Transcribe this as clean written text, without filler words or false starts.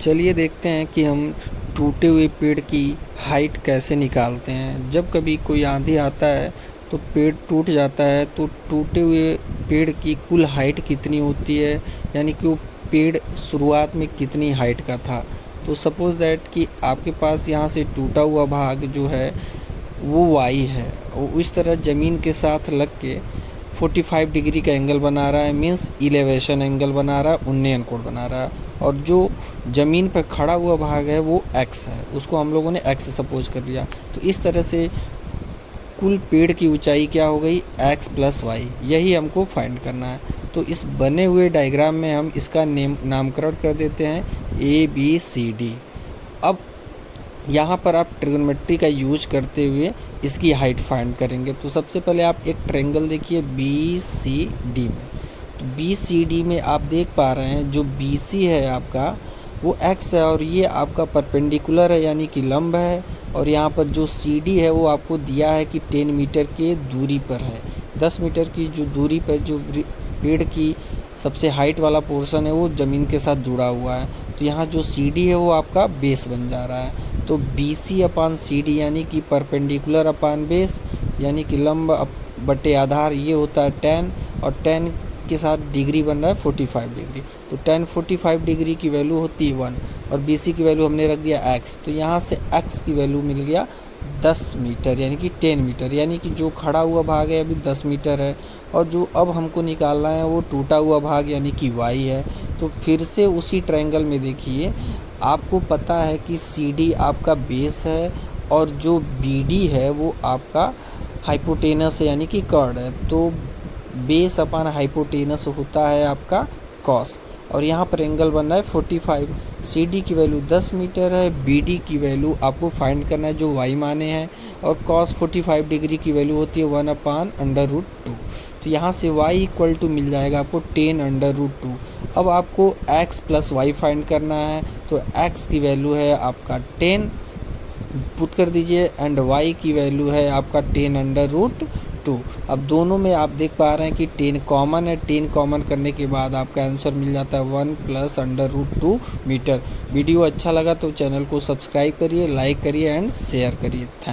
चलिए देखते हैं कि हम टूटे हुए पेड़ की हाइट कैसे निकालते हैं। जब कभी कोई आंधी आता है तो पेड़ टूट जाता है, तो टूटे हुए पेड़ की कुल हाइट कितनी होती है, यानी कि वो पेड़ शुरुआत में कितनी हाइट का था। तो सपोज़ दैट कि आपके पास यहाँ से टूटा हुआ भाग जो है वो वाई है, वो इस तरह ज़मीन के साथ लग के 45 डिग्री का एंगल बना रहा है, मीन्स इलेवेशन एंगल बना रहा है, उन्नयन कोण बना रहा है। और जो ज़मीन पर खड़ा हुआ भाग है वो एक्स है, उसको हम लोगों ने एक्स सपोज कर लिया। तो इस तरह से कुल पेड़ की ऊंचाई क्या हो गई, एक्स प्लस वाई, यही हमको फाइंड करना है। तो इस बने हुए डायग्राम में हम इसका नामकरण कर देते हैं ए बी सी डी। अब यहाँ पर आप ट्रिग्नोमेट्री का यूज करते हुए इसकी हाइट फाइंड करेंगे। तो सबसे पहले आप एक ट्रायंगल देखिए बी सी डी में। तो बी सी डी में आप देख पा रहे हैं जो बी सी है आपका वो एक्स है, और ये आपका परपेंडिकुलर है यानी कि लंब है। और यहाँ पर जो सी डी है वो आपको दिया है कि 10 मीटर के दूरी पर है। 10 मीटर की जो दूरी पर जो पेड़ की सबसे हाइट वाला पोर्शन है वो ज़मीन के साथ जुड़ा हुआ है। तो यहाँ जो सी डी है वो आपका बेस बन जा रहा है। तो बी सी अपान सी डी यानी कि परपेंडिकुलर अपान बेस यानी कि लंब बटे आधार, ये होता है 10, और 10 के साथ डिग्री बन रहा है 45 डिग्री। तो 10 45 डिग्री की वैल्यू होती है 1, और बी सी की वैल्यू हमने रख दिया x। तो यहाँ से x की वैल्यू मिल गया 10 मीटर यानी कि 10 मीटर, यानी कि जो खड़ा हुआ भाग है अभी 10 मीटर है, और जो अब हमको निकालना है वो टूटा हुआ भाग यानी कि y है। तो फिर से उसी ट्रायंगल में देखिए, आपको पता है कि सी डी आपका बेस है और जो बी डी है वो आपका हाइपोटेनस है यानी कि कर्ड है। तो बेस अपान हाइपोटेनस होता है आपका कॉस, और यहाँ पर एंगल बन रहा है 45। सी डी की वैल्यू 10 मीटर है, बी डी की वैल्यू आपको फाइंड करना है जो वाई माने हैं, और कॉस 45 डिग्री की वैल्यू होती है 1/√2। तो यहाँ से y इक्वल टू मिल जाएगा आपको 10/√2। अब आपको x प्लस वाई फाइंड करना है। तो x की वैल्यू है आपका 10 पुट कर दीजिए, एंड y की वैल्यू है आपका 10/√2। अब दोनों में आप देख पा रहे हैं कि 10 कॉमन है, 10 कॉमन करने के बाद आपका आंसर मिल जाता है 1 + √2 मीटर। वीडियो अच्छा लगा तो चैनल को सब्सक्राइब करिए, लाइक करिए एंड शेयर करिए। थैंक